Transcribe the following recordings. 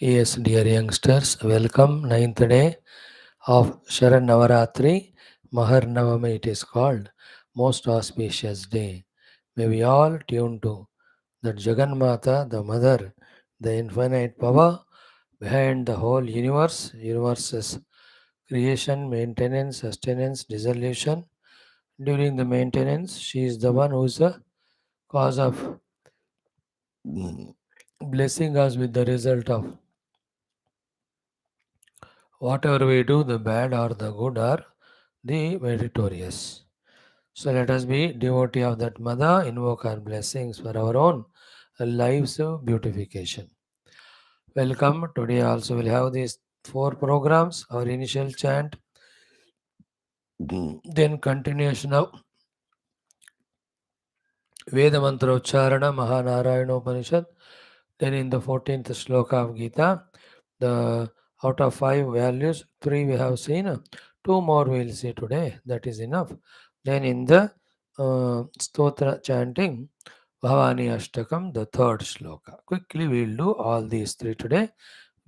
Yes, dear youngsters, welcome 9th day of Sharan Navaratri. Mahar Navami it is called. Most auspicious day. May we all tune to that Jagan Mata, the mother, the infinite power behind the whole universe's creation, maintenance, sustenance, dissolution. During the maintenance, she is the one who is the cause of blessing us with the result of whatever we do, the bad or the good or the meritorious. So let us be devotee of that mother, invoke her blessings for our own lives of beautification. Welcome. Today also we'll have these four programs. Our initial chant, then continuation of Veda Mantra Ucharana, Mahanarayana Upanishad. Then in the 14th sloka of Gita, the out of 5 values, 3 we have seen, 2 more we will see today. That is enough. Then in the Stotra chanting, Bhavani Ashtakam, the 3rd sloka. Quickly we will do all these 3 today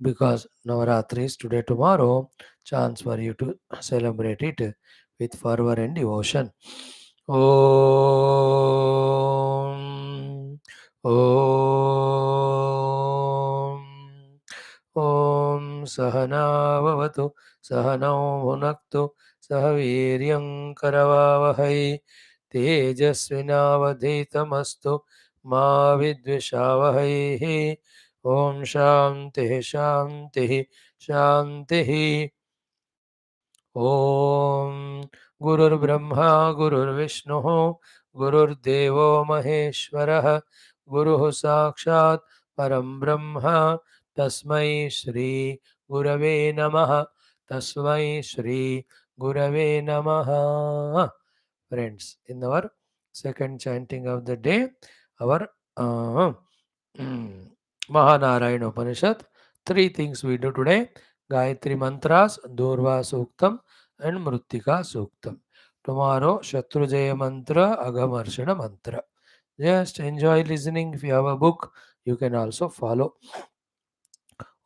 because Navaratri is today, tomorrow. Chance for you to celebrate it with fervor and devotion. Om Om Om Sahanavavatu Sahanau Bhunaktu Sahaviryam Karavavahai Tejasvinavadhitamastu Ma Vidvishavahai Om Shanti Shanti Shanti Om Gurur Brahma Gurur Vishnu Gurur Devo Maheshwarah Guru Sakshat Param Brahma Tasmai Shri Gurave Namaha Tasmai Shri Gurave Namaha. Friends, in our second chanting of the day, our Mahanarayana Upanishad, 3 things we do today: Gayatri Mantras, Durva Suktam, and Mrittika Suktam. Tomorrow, Shatrujaya Mantra, Aghamarshana Mantra. Just enjoy listening. If you have a book, you can also follow.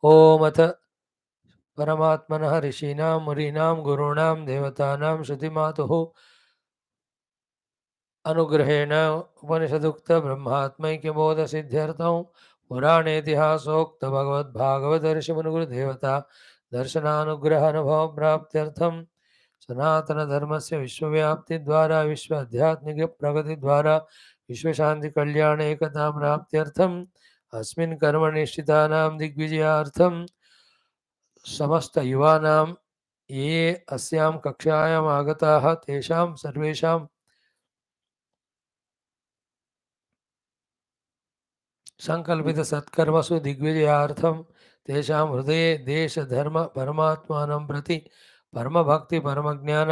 Om Atha Paramatmanah Rishinam Murinam Gurunam Devatanam Shrutimatuhu अनुग्रहेण उपनिषदुक्त ब्रह्मात्मैक्यबोध सिद्ध्यर्थं पुराणेतिहासोक्त भगवद्भागवत ऋषिमुनिगुरुदेवता दर्शनानुग्रह अनुभव प्राप्त्यर्थं सनातन धर्म से विश्वव्याप्ति द्वारा विश्व आध्यात्मिक प्रगति द्वारा विश्व शांति कल्याण एकता प्राप्त्यर्थम अस्मिन् कर्म निश्चितानां दिग्विजयार्थम समस्त युवानां ये अस्यां कक्षायाम् आगताः तेषां सर्वेषां संकल्पित सत्कर्मसु दिग्विजयार्थम तेषां हृदये देश धर्म परमात्मानं प्रति परम भक्ति परम ज्ञान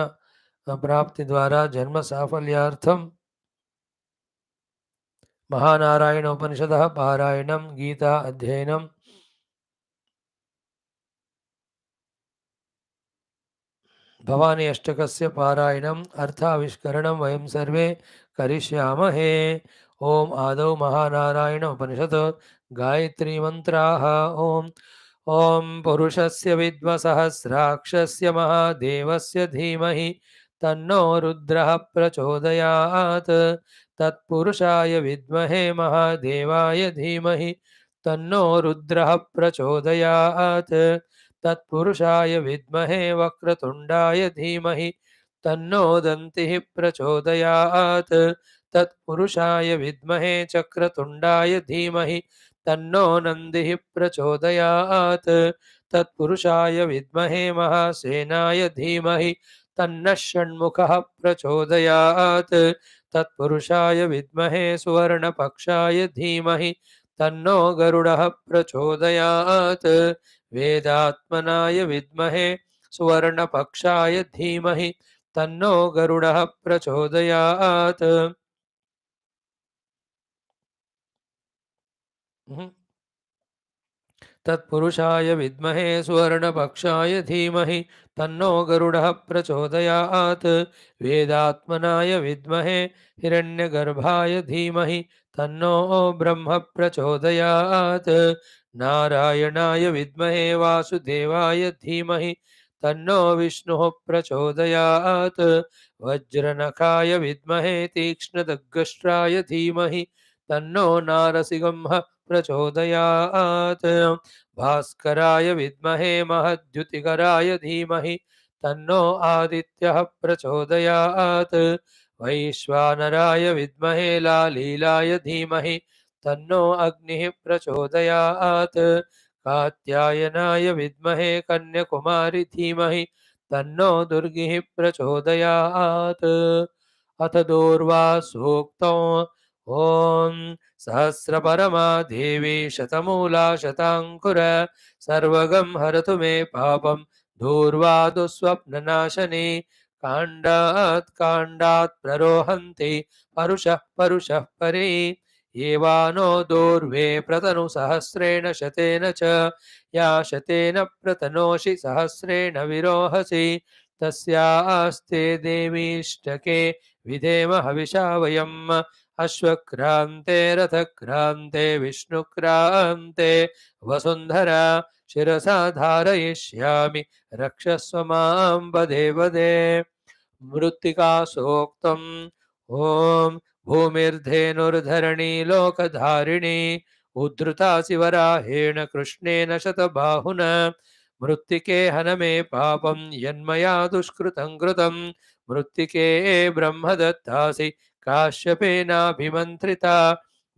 प्राप्ति द्वारा जन्म साफल्यार्थम महानारायण उपनिषदः पारायणं गीता अध्ययनं भवानी अष्टकस्य पारायणम् अर्थाविष्करणं वयं सर्वे करिष्यामहे। ओम आदौ महानारायण उपनिषत् गायत्री मंत्राः ओम ओम पुरुषस्य विद्मसहस्राक्षस्य महादेवस्य धीमहि तन्नो रुद्रः प्रचोदयात् तत्पुरुषाय विद्महे महादेवाय धीमहि तन्नो रुद्रः प्रचोदयात् तत्पुरुषाय विद्महे वक्रतुण्डाय धीमहि तन्नो दन्तिः प्रचोदयात् तत्पुरुषाय विद्महे चक्रतुण्डाय धीमहि तन्नो नन्दिः प्रचोदयात् तत्पुरुषाय विद्महे महासेनाय धीमहि तन्नः षण्मुखः प्रचोदयात् तत्पुरुषाय विद्महे सुवर्णपक्षाय धीमहि तन्नो गरुडः प्रचोदयात् वेदात्मनाय विद्महे सुवर्णपक्षाय धीमहि तन्नो गरुडः प्रचोदयात्। तत्पुरुषाय विद्महे सुवर्णपक्षाय धीमहि तन्नो गरुडः प्रचोदयात्। वेदात्मनाय विद्महे हिरण्यगर्भाय धीमहि तन्नो ब्रह्म प्रचोदयात्। नारायणाय विद्महे वासुदेवाय धीमहि तन्नो विष्णुः प्रचोदयात्। वज्रनखाय विद्महे तीक्ष्णदग्गष्ट्राय धीमहि तन्नो नारसिंहः प्रचोदयात्। भास्कराय विद्महे महद्युतिकराय धीमहि तन्नो आदित्यः प्रचोदयात्। वैश्वानराय विद्महे लालीलाय धीमहि तन्नो अग्निः प्रचोदयात्। कात्यायनाय विद्महे कन्याकुमारी धीमहि तन्नो दुर्गिः प्रचोदयात्। अथ दूर्वा सूक्तौ ॐ सहस्रपरमा देवी शतमूला शताङ्कुर सर्वगं हरतु मे पापं दूर्वा दुःस्वप्ननाशनी काण्डात् काण्डात् प्ररोहन्ति परुषः परुषः परे येवानो दूर्वे प्रतनु सहस्रेण शतेन च या शतेन प्रतनोषि सहस्रेण विरोहसि तस्यास्ते देवीष्टके विधेम हविषा वयम् अश्वक्रान्ते रथक्रान्ते विष्णुक्रान्ते वसुन्धरा शिरसा धारयिष्यामि रक्षस्व मां पदे पदे। मृत्तिकासूक्तम् ॐ भूमिर्धेनुर्धरणी लोकधारिणी उद्धृता शिवराहेण कृष्णेन शतबाहुना मृत्तिके हन मे पापं यन्मया दुष्कृतं कृतं मृत्तिके ब्रह्म दत्तासि काश्यपेनाभिमन्त्रिता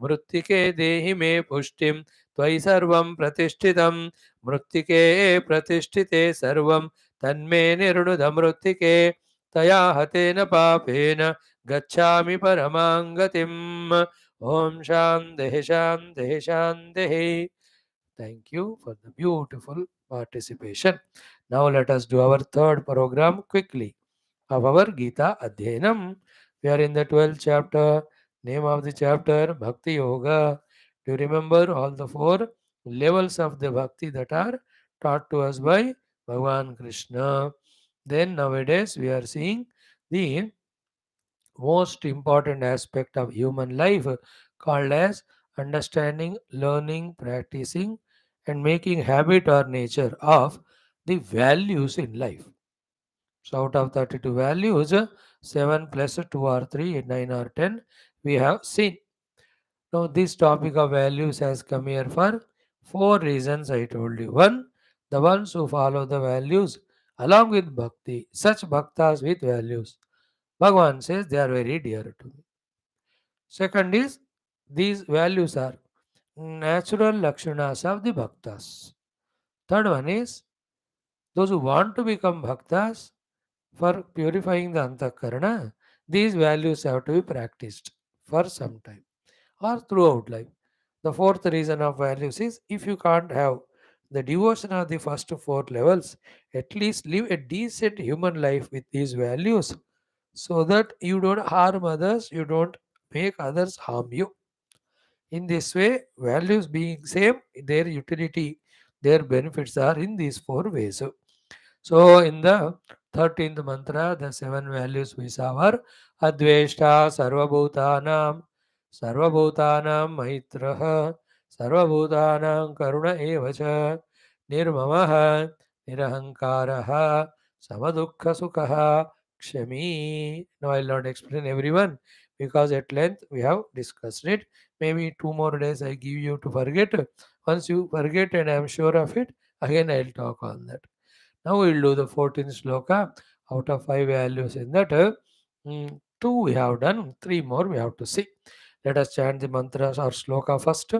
मृत्तिके देहि मे पुष्टिं त्वयि सर्वं प्रतिष्ठितं मृत्तिके प्रतिष्ठिते सर्वं तन्मे निर्णुद मृत्तिके तया हतेन पापेन गच्छामि परमां गतिम्। ॐ शान्तिः शान्तिः शान्तिः। Thank you for the beautiful participation. Now let us do our third program quickly of our Gita Adhyanam. We are in the 12th chapter. Name of the chapter Bhakti Yoga. Do you remember all the four levels of the bhakti that are taught to us by Bhagavan Krishna? Then nowadays we are seeing the most important aspect of human life called as understanding, learning, practicing, and making habit or nature of the values in life. So, out of 32 values, 7 plus 2 or 3, 9 or 10, we have seen. Now, this topic of values has come here for four reasons I told you. One, the ones who follow the values along with bhakti, such bhaktas with values. Bhagavan says they are very dear to me. Second is, these values are natural lakshanas of the bhaktas. Third one is, those who want to become bhaktas for purifying the antakarana, these values have to be practiced for some time or throughout life. The fourth reason of values is if you can't have the devotion of the first four levels, at least live a decent human life with these values so that you don't harm others, you don't make others harm you. In this way, values being same, their utility, their benefits are in these four ways. So, in the 13th mantra, the seven values we saw are Adveshta Sarvabhutanam Maitraha Sarvabhutanam Karuna Evacha Nirmamaha Nirahankaraha Samadukha Sukha Kshami. Now, I will not explain everyone because at length we have discussed it. Maybe 2 more days I give you to forget. Once you forget and I am sure of it, again I will talk on that. Now we will do the 14th sloka out of 5 values in that. 2 we have done, 3 more we have to see. Let us chant the mantras or sloka first.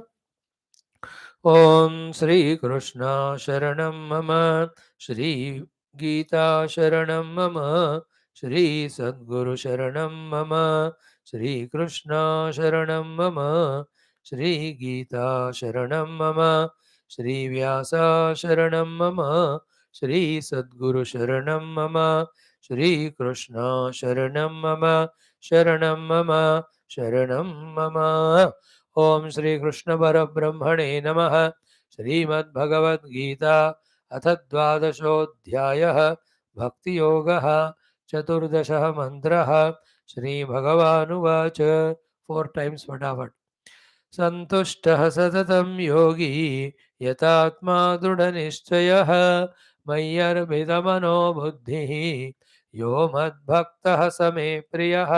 Om Sri Krishna Sharanam Mama Shri Geetha Sharanam Mama Shri Sadguru Sharanam Mama Shri Krishna Sharanam Mama Shri Geetha Sharanam Mama Shri Vyasa Sharanam Mama Shri Sadguru Sharanam Mama Shri Krishna Sharanam Mama Sharanam Mama Sharanam Mama. Om Shri Krishna Parabrahmane Namaha Shrimad Bhagavad Gita अथ द्वादशोऽध्यायः भक्तियोगः चतुर्दशः मन्त्रः श्रीभगवानुवाच 4 times फटाफट सन्तुष्टः सततं योगी यतात्मा दृढनिश्चयः मय्यर्पितमनो बुद्धिः यो मद्भक्तः स मे प्रियः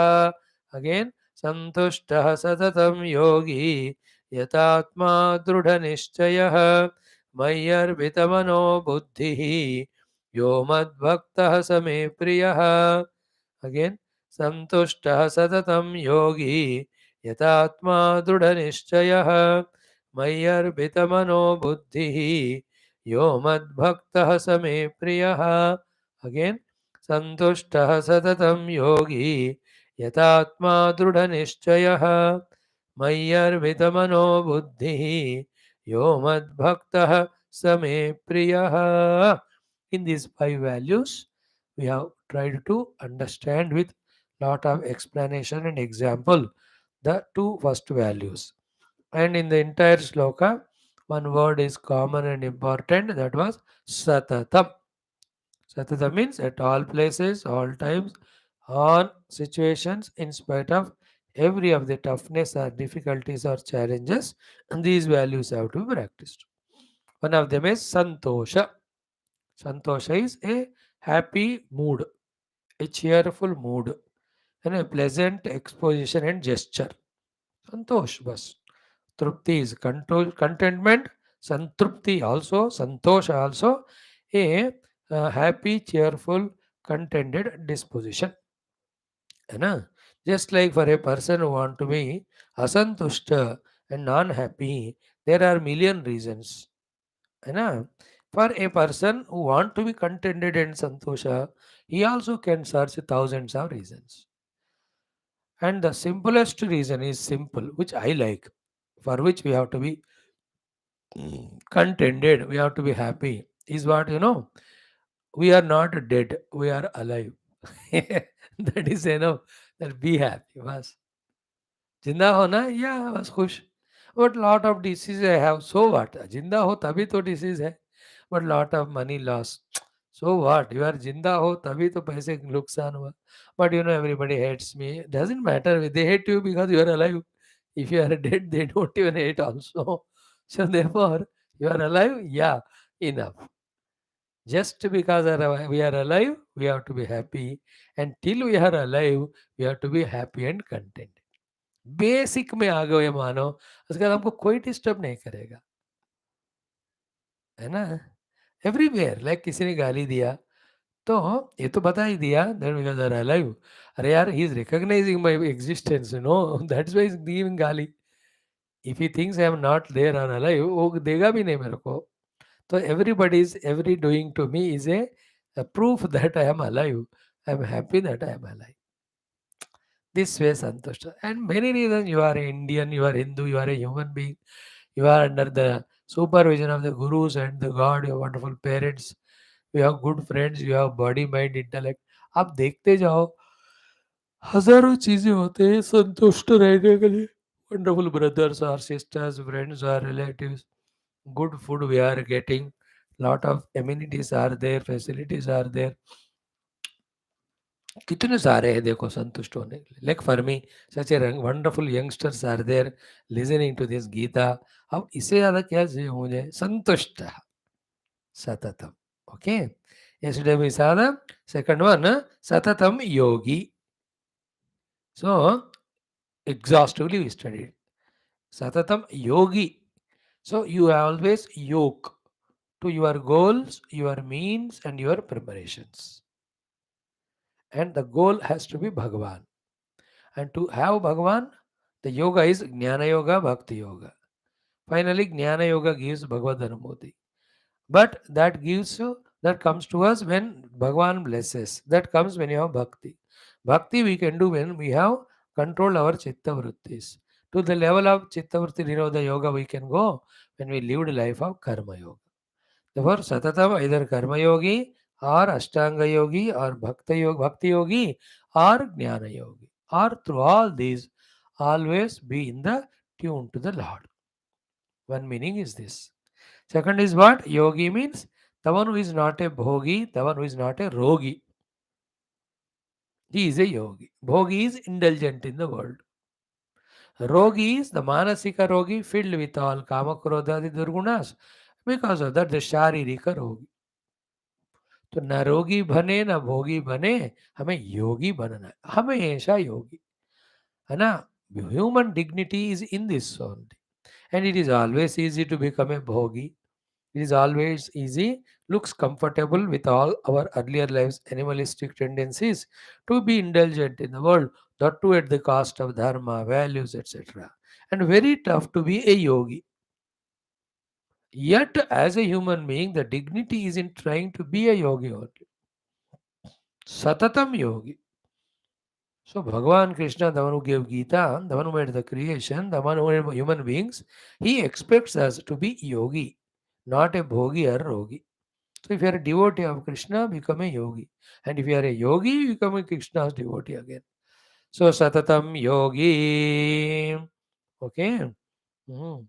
अगेन सन्तुष्टः सततं योगी यतात्मा दृढनिश्चयः मय्यर्पितमनो बुद्धिः यो मद्भक्तः स मे प्रियः अगेन सन्तुष्टः सततं योगी यतात्मा दृढनिश्चयः मय्यर्पितमनो बुद्धिः यो मद्भक्तः स मे प्रियः अगेन सन्तुष्टः सततं योगी यतात्मा दृढनिश्चयः मय्यर्पितमनो बुद्धिः यो मद्भक्तः स मे प्रियः. In these 5 values, we have tried to understand with lot of explanation and example the 2 first values. And in the entire sloka, one word is common and important, that was satatam. Satatam means at all places, all times, all situations, in spite of every of the toughness or difficulties or challenges, and these values have to be practiced. One of them is santosha. Santosha is a happy mood, a cheerful mood, and a pleasant exposition and gesture. Santosh bas. Trupti is contentment. Santrupti also. Santosh also a happy, cheerful, contented disposition. है ना? Just like for a person who want to be asantushta and non-happy, there are million reasons. है ना? For a person who want to be contented and santosha, he also can search thousands of reasons. And the simplest reason is simple, which I like, for which we have to be contented, we have to be happy, is what you know. We are not dead, we are alive. That is enough. That be happy. बस जिंदा होना या बस खुश. But lot of disease I have, so what? जिंदा हो तभी तो disease है. But lot of money loss. So what? You are जिंदा हो तभी तो पैसे नुकसान हुआ. But you know everybody hates me. Doesn't matter. They hate you because you are alive. If you are dead, they don't even hate also. So therefore, you are alive. Yeah, enough. Just because we are alive, we have to be happy. And till we are alive, we have to be happy and content. Basic में आ गए मानो, उसके बाद हमको कोई disturb नहीं करेगा, है ना? एवरीवेयर लाइक किसी ने गाली दिया, तो ये तो बता ही दिया that because I am alive. अरे यार, he is recognising my existence, you know, that's why he is giving गाली. If he thinks I am not there or alive, वो देगा भी नहीं मेरे को. तो everybody's every doing to me is a proof that I am alive. I am happy that I am alive. This way, Santushta. And many reasons, you are Indian, you are Hindu, you are a human being, you are under the supervision of the gurus and the God, your wonderful parents, you have good friends, you have body, mind, intellect. आप देखते जाओ, हजारों चीजें होते हैं संतुष्ट रहने के लिए. Wonderful brothers or sisters, friends or relatives, good food we are getting, lot of amenities are there, facilities are there. कितने सारे हैं देखो संतुष्ट होने के लिए. Like for me, such a wonderful youngsters are there listening to this Gita. अब इससे ज्यादा क्या चाहिए मुझे? संतुष्ट सततम. Okay, yesterday we saw the second one, satatam yogi. So exhaustively we studied satatam yogi. So you always yoke to your goals, your means and your preparations, and the goal has to be Bhagavan. And to have Bhagavan, the yoga is Jnana Yoga, Bhakti Yoga. Finally, Jnana Yoga gives Bhagavad Anubhuti. But that gives you, that comes to us when Bhagavan blesses. That comes when you have Bhakti. Bhakti we can do when we have controlled our Chitta Vrittis. To the level of Chitta Vritti Nirodha Yoga we can go when we lived a life of Karma Yoga. Therefore, Satatam either Karma Yogi or Ashtanga Yogi or Bhakti Yogi or Jnana Yogi. Or through all these, always be in the tune to the Lord. One meaning is this. Second is what? Yogi means the one who is not a bhogi, the one who is not a rogi. He is a yogi. Bhogi is indulgent in the world. Rogi is the manasika rogi filled with all kama krodhadi durgunas. Because of that, the sharirika rogi. तो न रोगी बने न भोगी बने, हमें योगी बनना है, हमेशा योगी है ना. Human dignity is in this only, and it is always easy to become a bhogi. It is always easy, looks comfortable with all our earlier lives animalistic tendencies to be indulgent in the world, that too at the cost of dharma, values, etc. And very tough to be a yogi. Yet, as a human being, the dignity is in trying to be a yogi only. Satatam yogi. So, Bhagavan Krishna, the one who gave Geetha, the one who made the creation, the one who made human beings, he expects us to be yogi, not a bhogi or rogi. So if you are a devotee of Krishna, become a yogi. And if you are a yogi, you become a Krishna's devotee again. So Satatam Yogi. Okay. Mhm.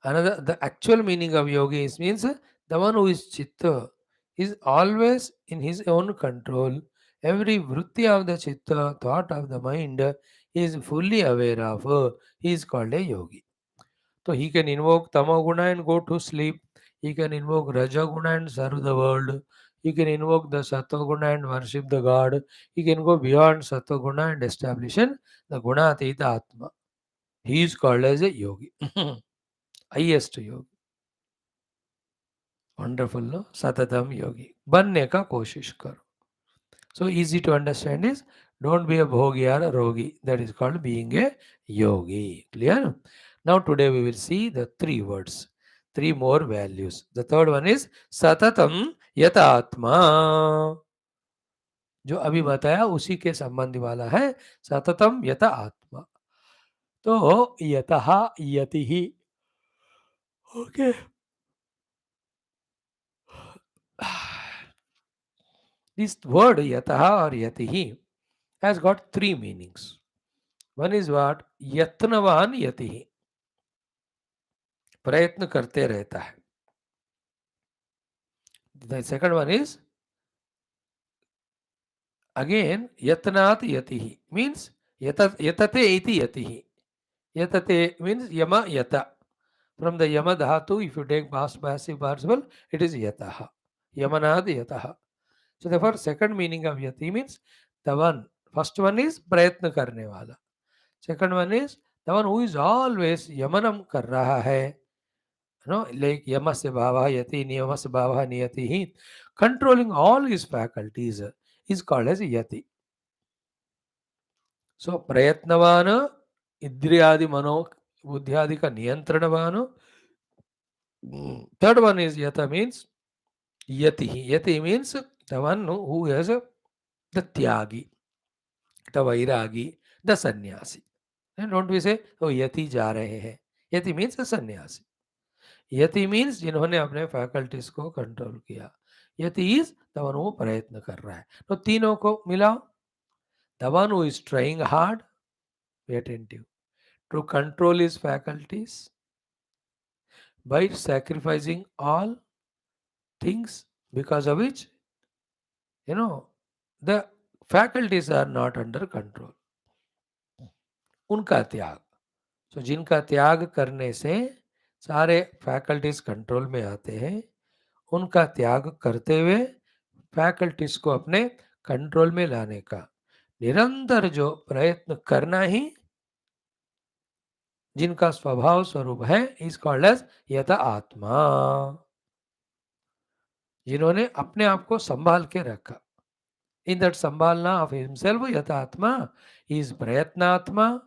Another, the actual meaning of yogi is means the one who is chitta is always in his own control. Every vritti of the chitta, thought of the mind, he is fully aware of. He is called a yogi. So he can invoke Tamaguna and go to sleep. He can invoke Rajaguna and serve the world. He can invoke the Satoguna and worship the God. He can go beyond Satoguna and establish the Gunatita Atma. He is called as a yogi. Highest yogi. Wonderful, no? Satatam yogi. बनने का कोशिश करो. So easy to understand is, don't be a bhogi or a rogi. That is called being a yogi. Clear? Now today we will see the three words, three more values. The third one is satatam yatatma. जो अभी बताया उसी के संबंध वाला है, सततम यत आत्मा. तो यतः यतिः. Okay. This word yatah or yatihi has got three meanings. One is what? यत्नवान यतिः. प्रयत्न करते रहता है. The second one is again yatnat yatihi, means yatate iti yatihi. Yatate means yama yata. From the yama dhatu, if you take past passive participle, it is yataha. Yamanad yataha. So therefore, second meaning of yati means the one. First one is prayatna karne wala. Second one is the one who is always yamanam kar raha hai. Like yamasya bhava yati, niyamasya bhava niyati. Controlling all his faculties is called as yati. So prayatnavana, idriyadi mano, buddhyadi ka niyantranavana. Third one is yata means yati. Yati means the one who has the tyagi, the vairagi, the sannyasi. And don't we say, oh yati ja rahe hai. Yati means a sannyasi. Yati means जिन्होंने अपने faculties को control किया. यति is the one वो प्रयत्न कर रहा है. तो तीनों को मिलाओ. The one who is trying hard, be attentive, to control his faculties by sacrificing all things because of which the faculties are not under control. उनका त्याग. So जिनका त्याग करने से सारे फैकल्टीज कंट्रोल में आते हैं, उनका त्याग करते हुए फैकल्टीज को अपने कंट्रोल में लाने का निरंतर जो प्रयत्न करना ही जिनका स्वभाव स्वरूप है, इज कॉल्ड एज यथा आत्मा. जिन्होंने अपने आप को संभाल के रखा. इन दैट संभालना ऑफ हिमसेल्फ यथा आत्मा, ही इज प्रयत्नात्मा,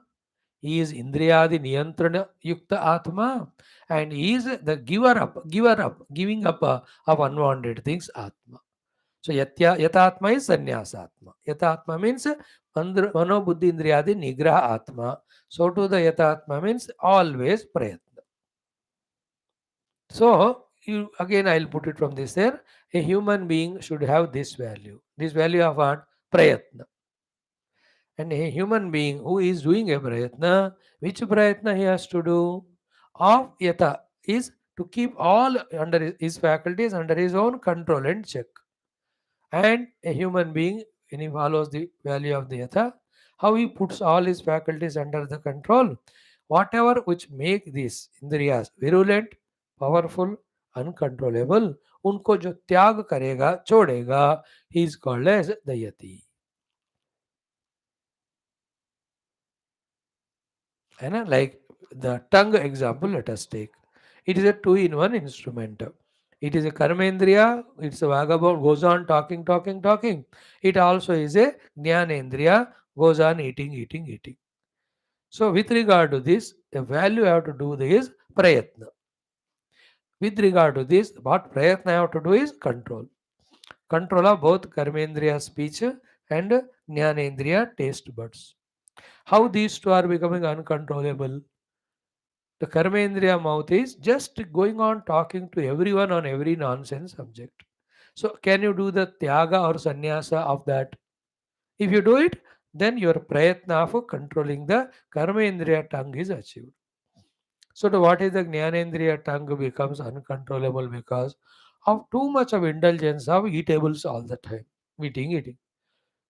he is indriyadi niyantrana yukta atma, and he is the giving up of unwanted things atma. So yatatma is sannyasatma. Yatatma means mano buddhi indriyadi nigraha atma. So to the yatatma means always prayatna. So again I'll put it from this there. A human being should have this value. This value of what? Prayatna. And a human being who is doing a prayatna, which prayatna he has to do? Of yata is to keep all under his faculties under his own control and check. And a human being, when he follows the value of the yatha, how he puts all his faculties under the control, whatever which make these indriyas virulent, powerful, uncontrollable, उनको जो त्याग करेगा छोड़ेगा, he is called as the yati. है ना? Like the tongue example, let us take. It is a two-in-one instrument. It is a karmendriya, it's a vagabond, goes on talking, talking, talking. It also is a jnanendriya, goes on eating, eating, eating. So with regard to this, the value you have to do is prayatna. With regard to this, what prayatna you have to do is control. Control of both karmendriya speech and jnanendriya taste buds. How these two are becoming uncontrollable? The karmendriya mouth is just going on talking to everyone on every nonsense subject. So, can you do the tyaga or sannyasa of that? If you do it, then your prayatna of controlling the karmendriya tongue is achieved. So, what is the jnanendriya tongue becomes uncontrollable because of too much of indulgence of eatables all the time. Eating.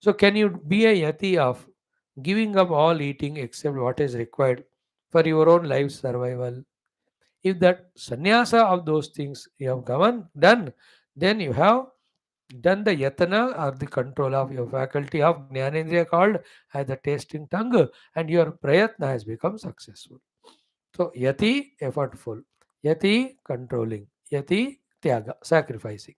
So, can you be a yati of giving up all eating except what is required for your own life survival? If that sannyasa of those things you have done, then you have done the yatana or the control of your faculty of jnanendriya called as the tasting tongue, and your prayatna has become successful. So yati effortful, yati controlling, yati tyaga sacrificing.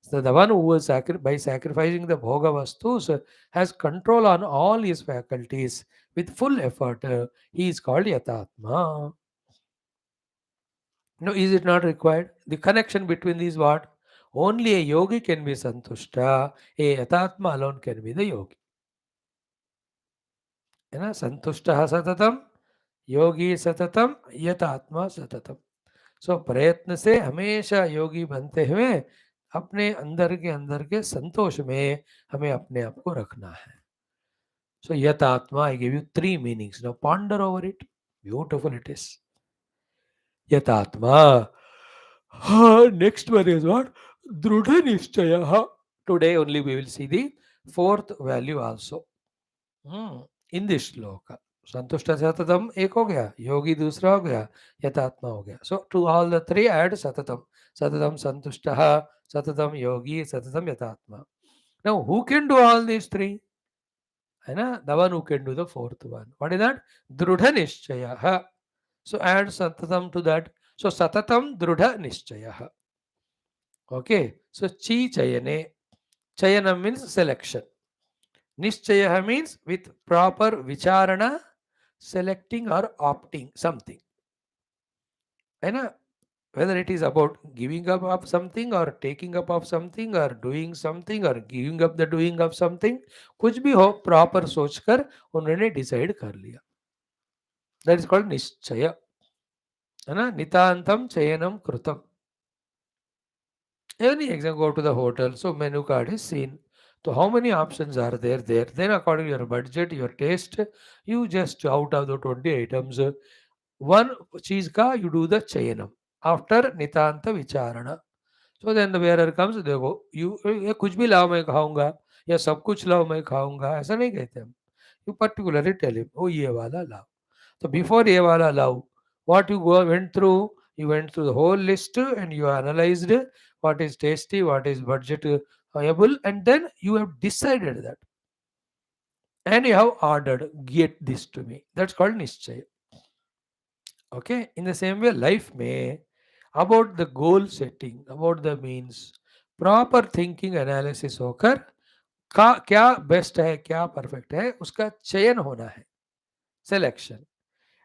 So the one who was by sacrificing the bhoga vastus has control on all his faculties with full effort. He is called yatatma. No, is it not required? The connection between these what? Only a yogi can be santushta. A yatatma alone can be the yogi. है ना? संतुष्टः सततम, योगी सततम, यतात्मा सततम. सो प्रयत्न से हमेशा योगी बनते हुए अपने अंदर के संतोष में हमें अपने आप को रखना है. So yatatma, I give you three meanings. Now ponder over it. Beautiful it is. Yatatma. Next one is what? Drudha Nishchaya. Today only we will see the fourth value also. In this shloka. संतुष्ट सततम एक हो गया, योगी दूसरा हो गया, यथात्मा हो गया. So to all the three add satatam. Satatam santushtaha, satatam yogi, satatam yatatma. Now who can do all these three? है ना? The one who can do the fourth one. What is that? Drudha nishchaya. So add satatam to that. So satatam drudha nishchaya. Okay. So chi chayane. Chayanam means selection. Nishchaya means with proper vicharana, selecting or opting something. Whether it is about giving up of something or taking up of something or doing something or giving up the doing of something, कुछ भी हो proper सोचकर उन्होंने decide कर लिया. That is called निश्चय. है ना? नितांतम चयनम कृतम. Any example, go to the hotel, so menu card is seen. So how many options are there? Then according to your budget, your taste, you just out of the 20 items, one cheese ka you do the chayanam after nitanta vicharana. So then the wearer comes, देखो ये कुछ भी लाओ मैं खाऊंगा या सब कुछ लाओ मैं खाऊंगा, ऐसा नहीं कहते हम. You particularly tell him, oh ये वाला लाओ. So before ये वाला लाओ, what you went through, you went through the whole list and you analyzed what is tasty, what is budget viable, and then you have decided that. And you have ordered, get this to me. That's called nischay. Okay. In the same way, life may about the goal setting, about the means, proper thinking analysis होकर क्या best है, क्या perfect है, उसका चयन होना है, selection.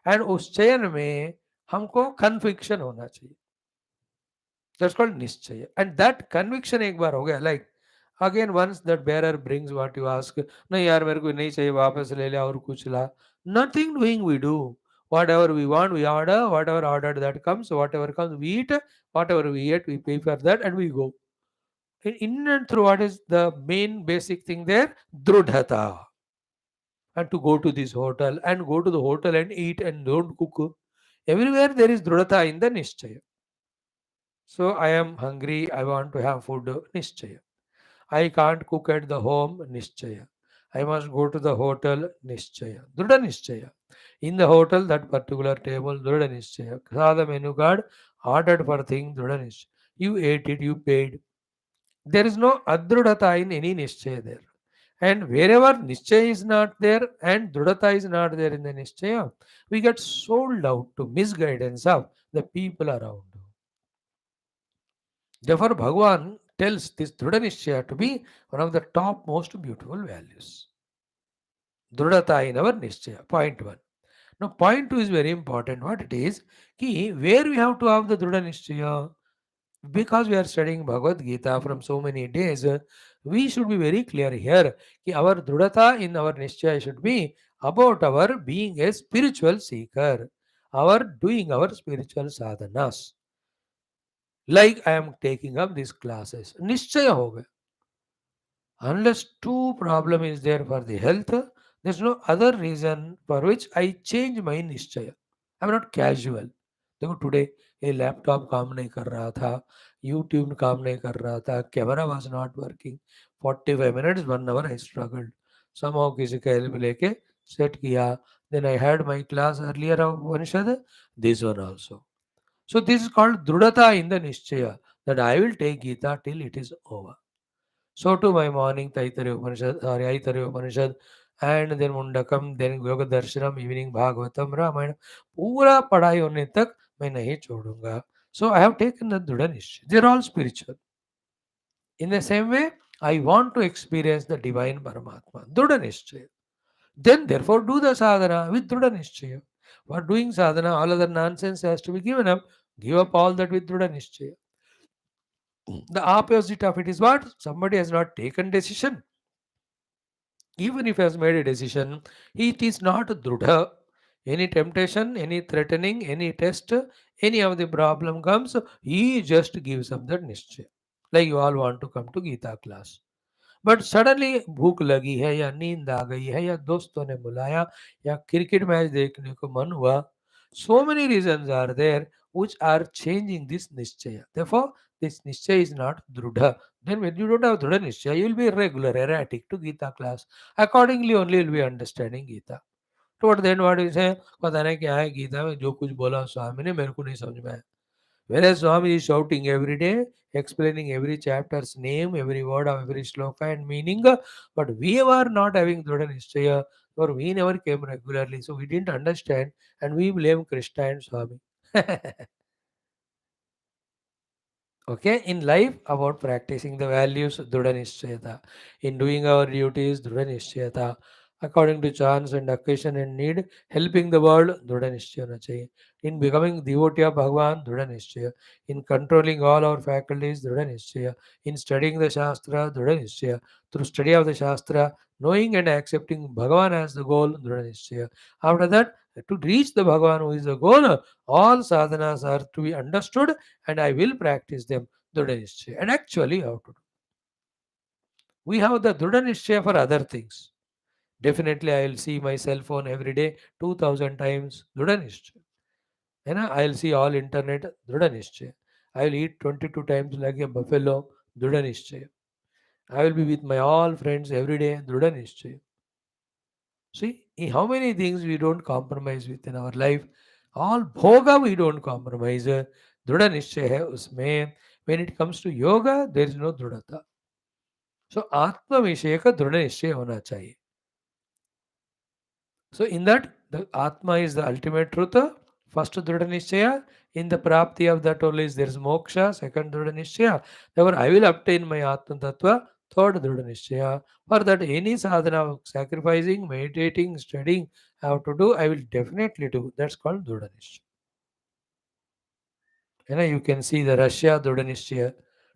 And उस चयन में हमको कन्विक्शन होना चाहिए. That's called nishchay. And that conviction एक बार हो गया, like again once that bearer brings what you ask, नहीं यार मेरे को नहीं चाहिए, वापस ले ले और कुछ ला. Nothing doing, we do whatever we want, we order whatever ordered that comes, whatever comes we eat, whatever we eat we pay for that and we go. In and through, what is the main basic thing there? Drudhata. And to go to this hotel and go to the hotel and eat and don't cook, everywhere there is drudhata in the nischaya. So I am hungry, I want to have food, nischaya. I can't cook at the home, nischaya. I must go to the hotel, nischaya. Drudha nischaya. In the hotel, that particular table, drudha nischaya. Saw the menu card, ordered for thing, drudha nischaya. You ate it, you paid. There is no adrudhata in any nischaya there. And wherever nischaya is not there and drudhata is not there in the nischaya, we get sold out to misguidance of the people around. Therefore, Bhagavan tells this Drudha Nishchaya to be one of the top most beautiful values. Drudhata in our Nishchaya. Point one. Now, point two is very important. What it is? Ki, where we have to have the Drudha Nishchaya? Because we are studying Bhagavad Gita from so many days, we should be very clear here. Ki our Drudhata in our Nishchaya should be about our being a spiritual seeker, our doing our spiritual sadhanas. Like I am taking up these classes. Nishchaya ho gaya. Unless two problem is there for the health, there's no other reason for which I change my निश्चय. I'm not casual. देखो today ये laptop काम नहीं कर रहा था, YouTube काम नहीं कर रहा था, camera was not working, 45 minutes 1 hour I struggled, somehow किसी का हेल्प लेके सेट किया, then I had my class earlier of Upanishad, this one also. So this is called dhrudata in the nishchaya, that I will take Gita till it is over. So to my morning Aitharya Upanishad, and then Mundakam, then Yoga Darshanam, evening Bhagavatam, Ramayana, पूरा पढ़ाई होने तक मैं नहीं छोड़ूंगा. So I have taken the Dudha Nishchay. They're all spiritual. In the same way, I want to experience the divine Paramatma. Dudha Nishchay. Then therefore do the sadhana with Dudha Nishchay. For doing sadhana, all other nonsense has to be given up. Give up all that with Dudha Nishchay. The opposite of it is what? Somebody has not taken decision. Even if he has made a decision, it is not drudha. Any temptation, any threatening, any test, any of the problem comes, he just gives up that nischay. Like you all want to come to Gita class. But suddenly भूख लगी है या नींद आ गई है या दोस्तों ने बुलाया या क्रिकेट मैच देखने को मन हुआ, so many reasons are there which are changing this nischaya. Therefore this nischaya is not drudha. Then when you don't have drudha nischaya, you will be irregular, erratic to Gita class. Accordingly only you will be understanding Gita. Toward the end what you say, पता नहीं क्या है गीता में, जो कुछ बोला स्वामी ने मेरे को नहीं समझ में आया. Whereas Swami is shouting every day, explaining every chapter's name, every word of every shloka and meaning, but we were not having Dhrudha Nishchaya, or we never came regularly, so we didn't understand, and we blame Krishna and Swami. Okay, in life, about practicing the values, Dhrudha Nishchayata. In doing our duties, Dhrudha Nishchayata. According to chance and occasion and need, helping the world, Dhrudha Nishchaya hona chahiye. In becoming devotee of Bhagavan, Dhrudha Nishchaya. In controlling all our faculties, Dhrudha Nishchaya. In studying the Shastra, Dhrudha Nishchaya. Through study of the Shastra, knowing and accepting Bhagavan as the goal, Dhrudha Nishchaya. After that, to reach the Bhagavan who is the goal, all sadhanas are to be understood and I will practice them. Dhrudha Nishchaya. And actually, how to do? We have the Dhrudha Nishchaya for other things. Definitely, I will see my cell phone every day 2000 times. Dhrudha Nishchaya. And I will see all internet. Dhrudha Nishchaya. I will eat 22 times like a buffalo. Dhrudha Nishchaya. I will be with my all friends every day. Dhrudha Nishchaya. See, in how many things we don't compromise with in our life. All bhoga we don't compromise. Dhrudha Nishchaya hai usme. When it comes to yoga, there is no dhrudhata. So आत्म विषय का दृढ़ निश्चय होना चाहिए. So in that, the Atma is the ultimate truth. First Dhrudha Nishchaya. In the Prapti of that only is there is Moksha. Second Dhrudha Nishchaya. Therefore, I will obtain my Atma Tattva. Third Dhrudha Nishchaya. For that any sadhana of sacrificing, meditating, studying I have to do, I will definitely do. That's called Dhrudha Nishchaya. You can see the Russia Dhrudha Nishchaya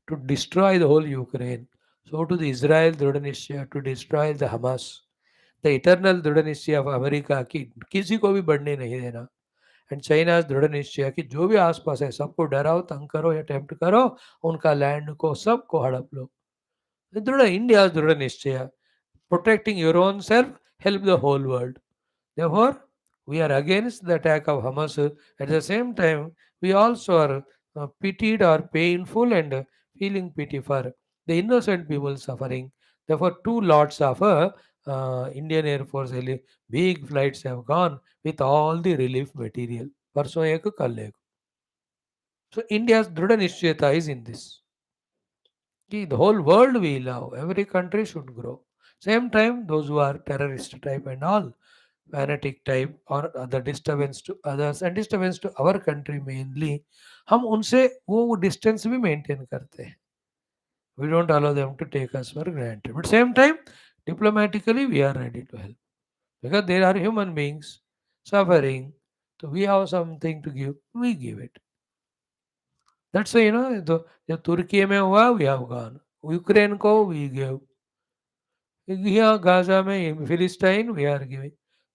to destroy the whole Ukraine. So to the Israel Dhrudha Nishchaya to destroy the Hamas. The eternal दृढ़ निश्चय of America की किसी को भी बढ़ने नहीं देना. And China दृढ़ निश्चय कि जो भी आसपास है सबको डराओ, तंग करो या टेम्प्ट करो, उनका लैंड को सबको हड़प लो. दृढ़ India dridh nishchay, protecting your own self, help the whole world. Therefore, we are against the attack of Hamas. At the same time, we also are pitied or painful and feeling pity for the innocent people suffering. Therefore, two lots of Indian Air Force big flights have gone with all the relief material. परसों एक कल एक. So India's दृढ़ निश्चयता is in this. कि the whole world we love, every country should grow. Same time, those who are terrorist type and all, fanatic type or other disturbance to others and disturbance to our country mainly, हम उनसे वो distance भी maintain करते हैं. We don't allow them to take us for granted. But same time, diplomatically we are ready to help because they are human beings suffering. So we have something to give, we give it. That's why जो तुर्की में हुआ we have gone. Ukraine को we gave. यहाँ Gaza में Philistine we are giving.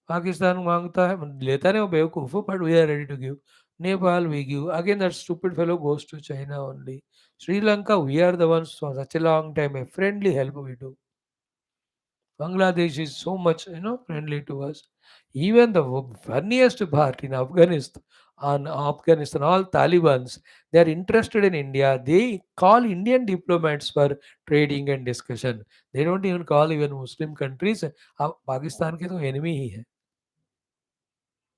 Pakistan मांगता है लेता नहीं वो बेवकूफ but we are ready to give. Nepal we give again that stupid fellow goes to China only. Sri Lanka we are the ones for such a long time a friendly help we do. Bangladesh is so much, friendly to us. Even the funniest part in Afghanistan, all Talibans, they are interested in India. They call Indian diplomats for trading and discussion. They don't even call even Muslim countries. Pakistan के तो enemy ही है.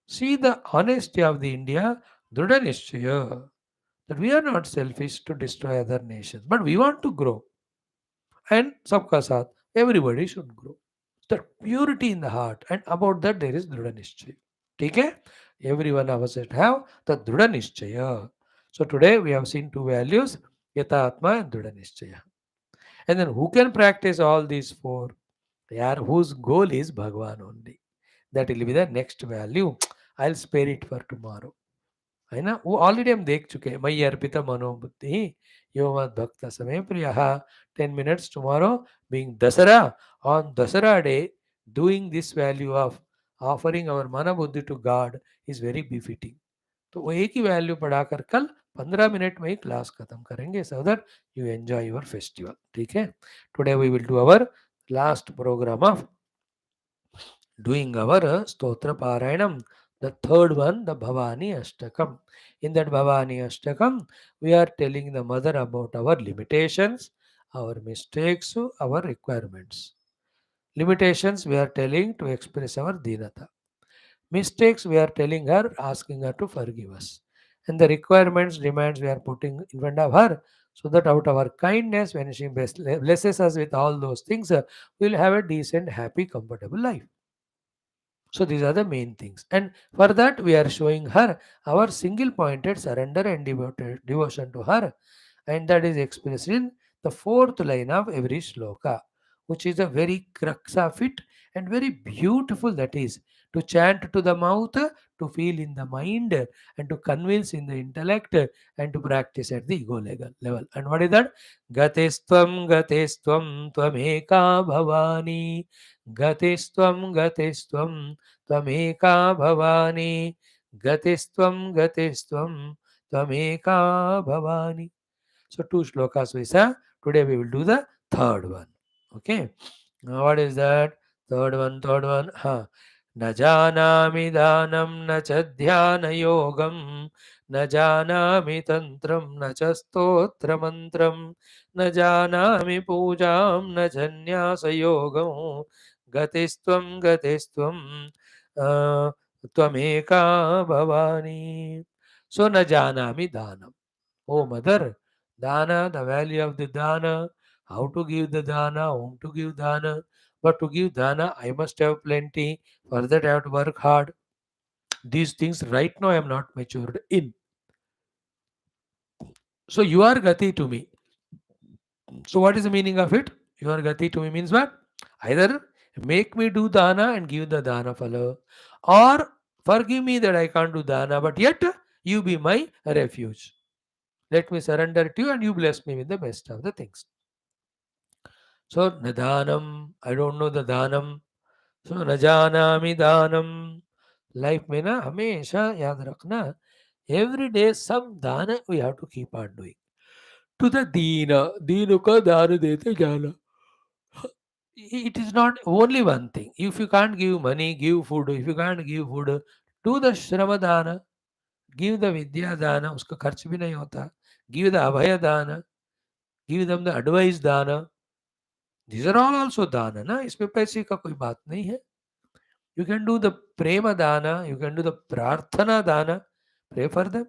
See the honesty of the India, दृढ़ निश्चय, that we are not selfish to destroy other nations, but we want to grow. And सबका साथ, everybody should grow. The purity in the heart, and about that there is दृढ़ निश्चय. ठीक है? Every one of us should have the दृढ़ निश्चय. So today we have seen two values, यथात्मा and दृढ़ निश्चय. And then who can practice all these four? यार, whose goal is Bhagwan only. That will be the next value. I'll spare it for tomorrow. है ना? वो already हम देख चुके हैं. मयि अर्पित मनोबुद्धि यो मद भक्त समय प्रिय. 10 minutes tomorrow being Dasara. On Dasara day, doing this value of offering our mana buddhi to God is very befitting. तो वो एक ही वैल्यू पढ़ाकर कल 15 मिनट में ही क्लास खत्म करेंगे so that you enjoy your festival. ठीक है? Today we will do our last program of doing our Stotra Parayanam. The third one, the Bhavani Ashtakam. In that Bhavani Ashtakam, we are telling the mother about our limitations, our mistakes, our requirements. Limitations we are telling to express our dinata. Mistakes we are telling her, asking her to forgive us. And the requirements, demands we are putting in front of her so that out of our kindness, when she blesses us with all those things, we will have a decent, happy, comfortable life. So these are the main things. And for that, we are showing her our single pointed surrender and devotion to her. And that is expressed in the fourth line of every shloka, which is a very crux of it and very beautiful. That is to chant to the mouth, to feel in the mind, and to convince in the intellect, and to practice at the ego level. And what is that? Gatestvam tvameka bhavani. Gatestvam Tvameka Bhavani. Gatestvam Tvameka Bhavani. So two shlokas we saw. Today we will do the third one. Okay. Now what is that? Third one. न जानामि दानं न च ध्यानयोगं न जानामि तन्त्रं न च स्तोत्रमन्त्रं न जानामि पूजां न च न्यासयोगं गतिस्त्वं त्वमेका भवानी. So न जानामि दानम. Oh mother, dana, the value of the dana, how to give the dana, whom to give dana. But to give dana, I must have plenty. For that, I have to work hard. These things right now I am not matured in. So you are gati to me. So what is the meaning of it? You are gati to me means what? Either make me do dana and give the dana phala, or forgive me that I can't do dana, but yet you be my refuge. Let me surrender to you and you bless me with the best of the things. So Nadanam, I don't know the Danam. So Najanami Danam. Life में ना हमेशा याद रखना, every day some दान we have to keep on doing. To the दीन का दान देते जाना. It is not only one thing. If you can't give money, give food. If you can't give food, do the श्रम दान. Give the विद्या दान. उसका खर्च भी नहीं होता. give the abhaya dana, give them the advice dana. These are all also dana, ना इसमें पैसे का कोई बात नहीं है. You can do the prema dana, you can do the prarthana dana, pray for them.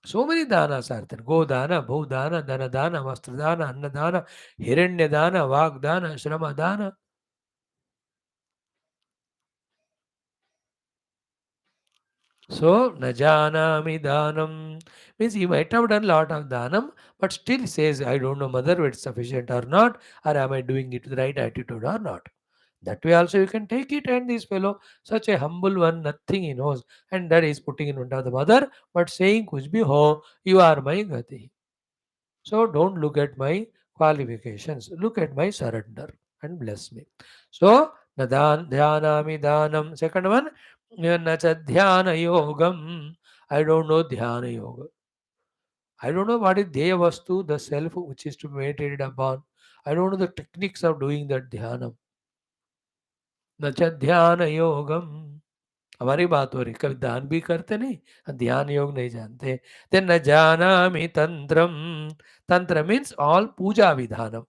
So many danas are there. Go dana, bhu dana, dana dana, vastra dana, anna dana, hiranya dana, vag dana, shrama dana. So, najanami danam means he might have done lot of danam, but still says, I don't know whether it's sufficient or not, or am I doing it with the right attitude or not. That way also you can take it, and this fellow, such a humble one, nothing he knows, and that is putting in front of the mother, but saying, Kuch bhi ho, you are my gati. So don't look at my qualifications, look at my surrender and bless me. So, dhanami dhanam. Second one, nacha dhyana yogam. I don't know dhyana yoga. I don't know what is Deya Vastu, the self which is to be meditated upon. I don't know the techniques of doing that dhyanam. Nacha dhyana yogam. हमारी बात हो रही, कभी दान भी करते नहीं, ध्यान योग नहीं जानते. देन न जानामि तंत्रम. तंत्र मीन्स ऑल पूजा विधानम,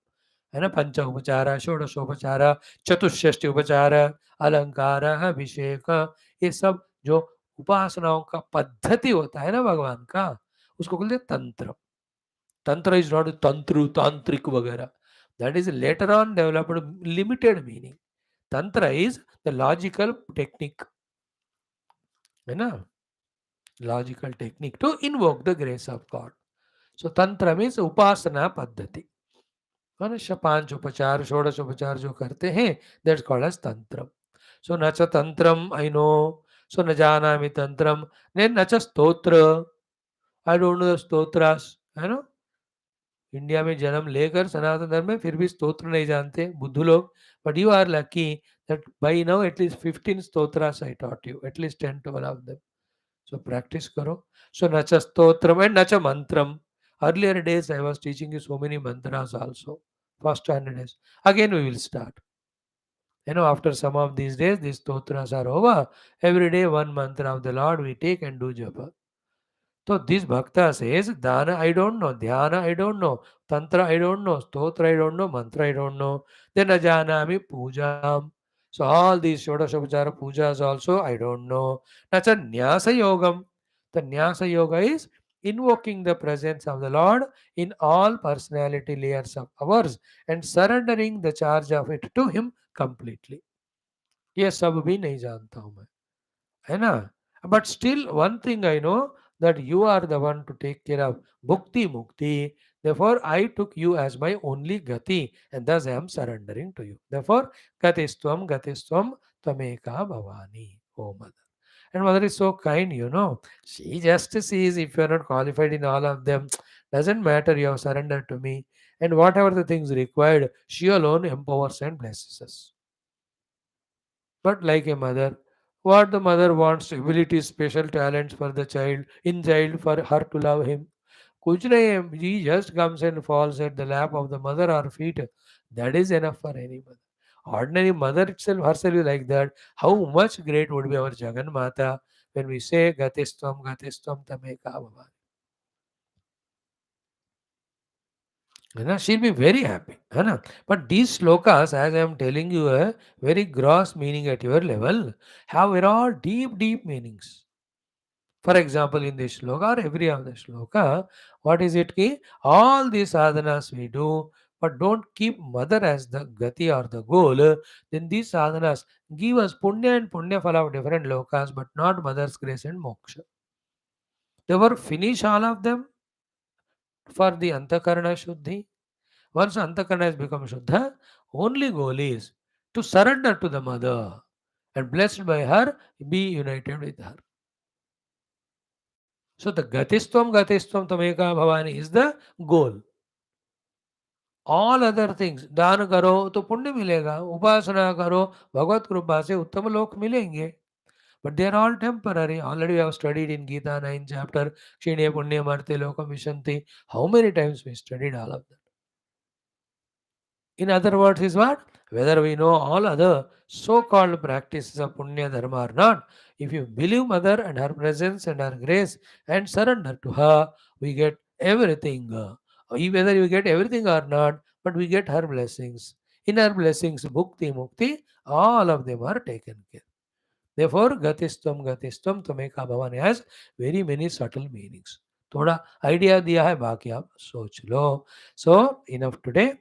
है ना. पंच उपचार, षोडशोपचार, चतुष्षष्टि उपचार, अलंकार, अभिषेक, ये सब जो उपासनाओं का पद्धति होता है ना भगवान का, उसको बोलते तंत्र. तंत्र इज नॉट तंत्रु तांत्रिक वगैरह. That is later on developed limited meaning. Tantra is the logical technique, है ना, logical technique to invoke the grace of God. So tantra means उपासना पद्धति. मनुष्य पांच उपचार, षोडश उपचार जो करते हैं, दैट्स कॉल्ड एज तंत्रम. सो न च तंत्रम आई नो. सो न जानामि तंत्रम. न च स्तोत्र. आई डोंट नो द स्तोत्रास, है ना. इंडिया में जन्म लेकर सनातन धर्म में फिर भी स्तोत्र नहीं जानते बुद्धू लोग. But you are lucky that by now at least 15 stotras I taught you, at least 10 to 12 of them. So practice karo. So nacha stotram and nacha mantram. Earlier days I was teaching you so many mantras also. First 100 days. Again we will start. You know, after some of these days, these stotras are over. Every day one mantra of the Lord we take and do japa. So this bhakta says, Dana I don't know, Dhyana I don't know, Tantra I don't know, Stotra I don't know, Mantra I don't know, then Ajanami Pujam. So all these Shodashopachara pujas also I don't know. That's a Nyasa Yogam. The Nyasa Yoga is invoking the presence of the Lord in all personality layers of ours and surrendering the charge of it to Him completely. ये सब भी नहीं जानता हूँ मैं, है ना. But still one thing I know, that you are the one to take care of bhukti mukti. Therefore I took you as my only gati, and thus I am surrendering to you. Therefore gatisthvam tameka bhavani. Oh mother. And mother is so kind, you know. She just sees if you are not qualified in all of them, doesn't matter, you have surrendered to me, and whatever the things required, she alone empowers and blesses us. But like a mother, what the mother wants, abilities, special talents for the child, in child for her to love him. कुछ नहीं है, he just comes and falls at the lap of the mother or feet. That is enough for any mother. Ordinary mother itself, herself is like that. How much great would be our Jagan Mata when we say Gatistam Tameka Bhavani. You know, she'll be very happy. है ना? But these slokas, as I am telling you, a very gross meaning at your level, have very all deep, deep meanings. For example, in this shloka or every other shloka, what is it? Ki? All these sadhanas we do, but don't keep mother as the gati or the goal. Then these sadhanas give us punya and punya phala of different lokas, but not mother's grace and moksha. Therefore, finish all of them for the antakarana shuddhi. Once antakarana has become Shuddha, only goal is to surrender to the mother and blessed by her, be united with her. So the Gatistvam Tameka Bhavani is the goal. All other things, दान करो तो पुण्य मिलेगा, उपासना करो भगवत कृपा से उत्तम लोक मिलेंगे. But they are all temporary. Already we have studied in Geetha 9 chapter, Kshine Punya Marte Lokam Vishanti. How many times we studied all of that? In other words, is what? Whether we know all other so called practices of Punya Dharma or not, if you believe Mother and her presence and her grace and surrender to her, we get everything. Whether you get everything or not, but we get her blessings. In her blessings, Bhukti, Mukti, all of them are taken care. Therefore, Gatistam Tameka Bhavani has very many subtle meanings. थोड़ा idea दिया है, बाकी आप सोच लो. So enough today.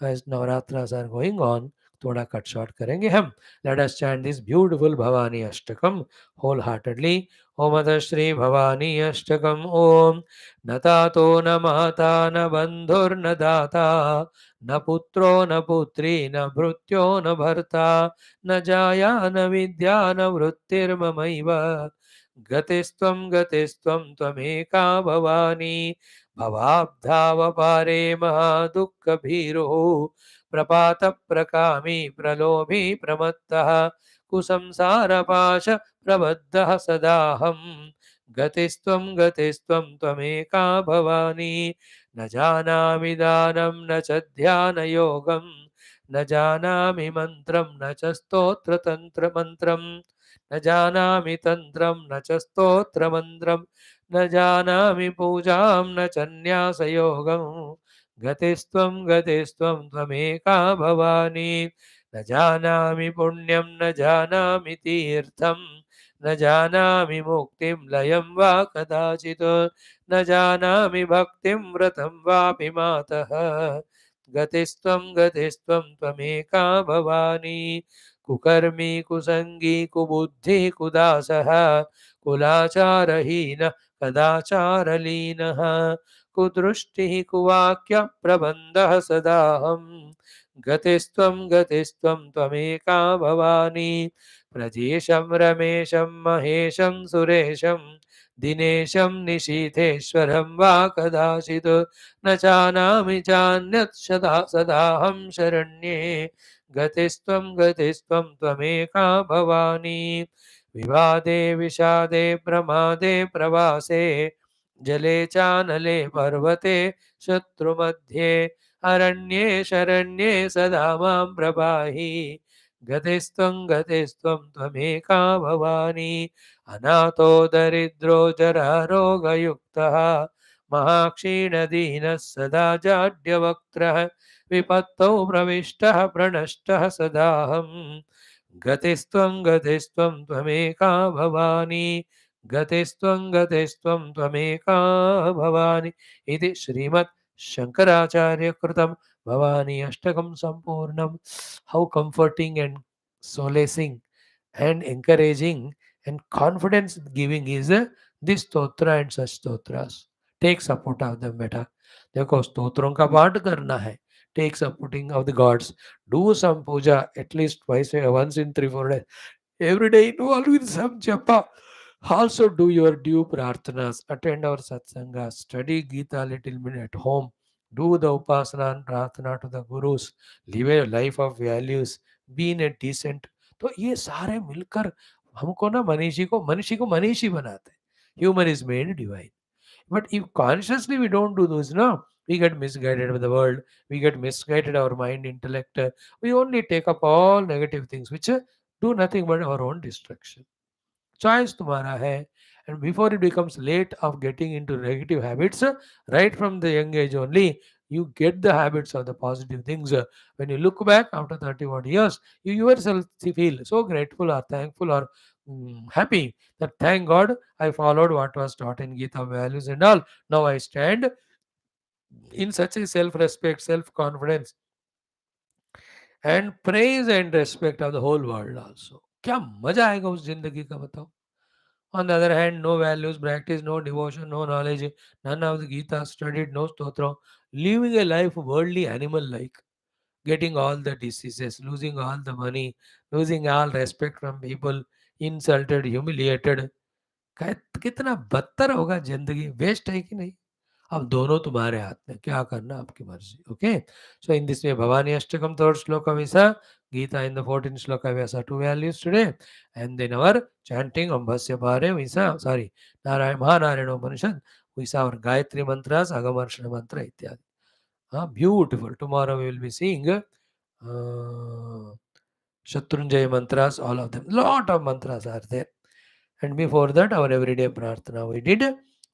as Navaratras are going on, थोड़ा cut short करेंगे हम. Let us chant this beautiful Bhavani Ashtakam wholeheartedly. Om Atha Shri Bhavani Ashtakam Om. न तातो न महता न बंधुर न दाता न पुत्रो न पुत्री न भृत्यो न भर्ता न जाया न विद्या न वृत्तिर्ममैव गतिस्त्वं त्वमेका भवानी भवाब्धावपारे महादुःखभीरो प्रपातप्रकामी प्रलोभी प्रमत्तः कुसंसारपाश प्रबद्धः सदाहं गतिस्त्वं त्वमेका भवानी न जानामि दानं न च ध्यानयोगं न जानामि मन्त्रं न च स्तोत्रतन्त्रमन्त्रं न जानामि तन्त्रं न च स्तोत्रमन्त्रं न जानामि पूजां न च न्यासयोगं गतिस्त्वं त्वमेका भवानी न जानामि पुण्यं न जानामि तीर्थं न जानामि मुक्तिं लयं वा कदाचित् न जानामि भक्तिं व्रतं वापि मातः गतिस्त्वं त्वमेका भवानी कुकर्मी कुसंगी कुबुद्धि कुदासः कुलाचारहीन कदाचारलीनः कुदृष्टिः कुवाक्य प्रबन्धः सदाहं गतिस्त्वं त्वमेका भवानी प्रजेशं रमेशं महेशं सुरेशं दिनेशं निशीथेश्वरं वा कदाचित् न जानामि चान्यत् सदाहं शरण्ये गतिस्त्वं त्वमेका भवानी विवादे विषादे प्रमादे प्रवासे जले चानले पर्वते शत्रुमध्ये अरण्ये शरण्ये सदा मां प्रपाहि गतिस्त्वं त्वमेका भवानी अनाथो दरिद्रो जरारोगयुक्तः महाक्षीणदीनः सदा जाड्यवक्त्रः विपत्तौ प्रविष्टः प्रणष्टः सदाहं गतिस्त्वं त्वमेका भवानी गतिस्त्वं त्वमेका भवानी. इति श्रीमद् शंकराचार्य कृतं Bhavani अष्टकं संपूर्णं. How comforting and solacing and encouraging and confidence giving is this stotra and such stotras. Take support of them बेटा. देखो स्तोत्रों का पाठ करना है. Take supporting of the gods. Do some puja at least once in 3-4 days. Every day involve with some japa. Also do your due prarthanas. Attend our satsangas. Study Geetha little bit at home. Do the upasana and prarthana to the gurus. Live a life of values. Be in a decent. तो ये सारे मिलकर हमको ना मनीषी को मनीषी बनाते हैं. Human is made divine. But if consciously we don't do those, no, we get misguided with the world. We get misguided our mind, intellect. We only take up all negative things which do nothing but our own destruction. Choice तुम्हारा है. And before it becomes late of getting into negative habits, right from the young age only, you get the habits of the positive things. When you look back after 31 years, you yourself feel so grateful or thankful or happy that thank God I followed what was taught in Gita values and all. Now I stand in such a self-respect, self-confidence and praise and respect of the whole world also. क्या मजा आएगा उस जिंदगी का बताओ. On the other hand, no values, practice, no devotion, no knowledge, none of the Gita studied, no stotra, living a life worldly animal like, getting all the diseases, losing all the money, losing all respect from people, insulted, humiliated. कितना बदतर होगा जिंदगी. Waste है कि नहीं. अब दोनों तुम्हारे हाथ में, क्या करना आपकी मर्जी. Okay. So in this way, Bhavani Ashtakam third sloka visa, Gita in the 14th sloka visa 2 values today, and then our chanting Ambhasya Bhare visa, sorry, Mahanarayana Upanishad, visa our Gayatri mantras, Agamarshana mantra ityadi. Beautiful. Tomorrow we will be seeing Shatrunjaya mantras, all of them. Lot of mantras are there. And before that, our everyday prarthana we did.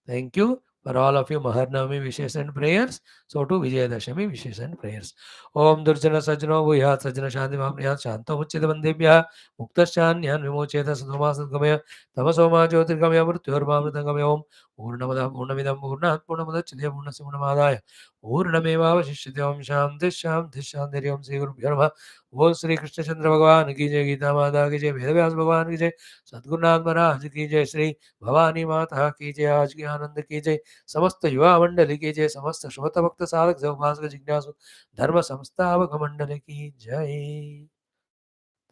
Thank you for all of you Maharnavami wishes and prayers. So to Vijayadashami wishes and prayers. Om Durjana Sajano Bhuyat Sajana Shanti Mahamniyat Shanto Muchita Bandebhya Muktashanyan Vimocheta Sadhumasadgamaya Tamasoma Jyotirgamaya Murtyurmamritangamaya Om Purnamada Purnamidam Purnat Purnamudachyate Purnasimunamadaya Purnameva Vashishyate Om Shanti Shanti Shanti Om Sri Guru Bhyarma बोल श्री कृष्ण चंद्र भगवान की जय, गीता माता की जय, वेदव्यास भगवान की जय, सद्गुरुनाथ महाराज की जय, श्री भवानी माता की जय, आज की आनंद की जय, समस्त युवा मंडली की जय, समस्त श्रोत भक्त साधक उपासक जिज्ञासु धर्म संस्थापक मंडल की जय.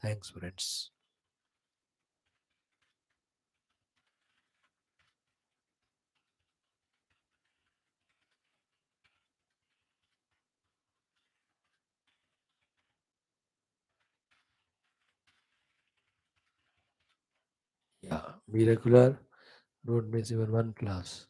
Thanks, friends. Yeah, be regular. Don't miss even one class.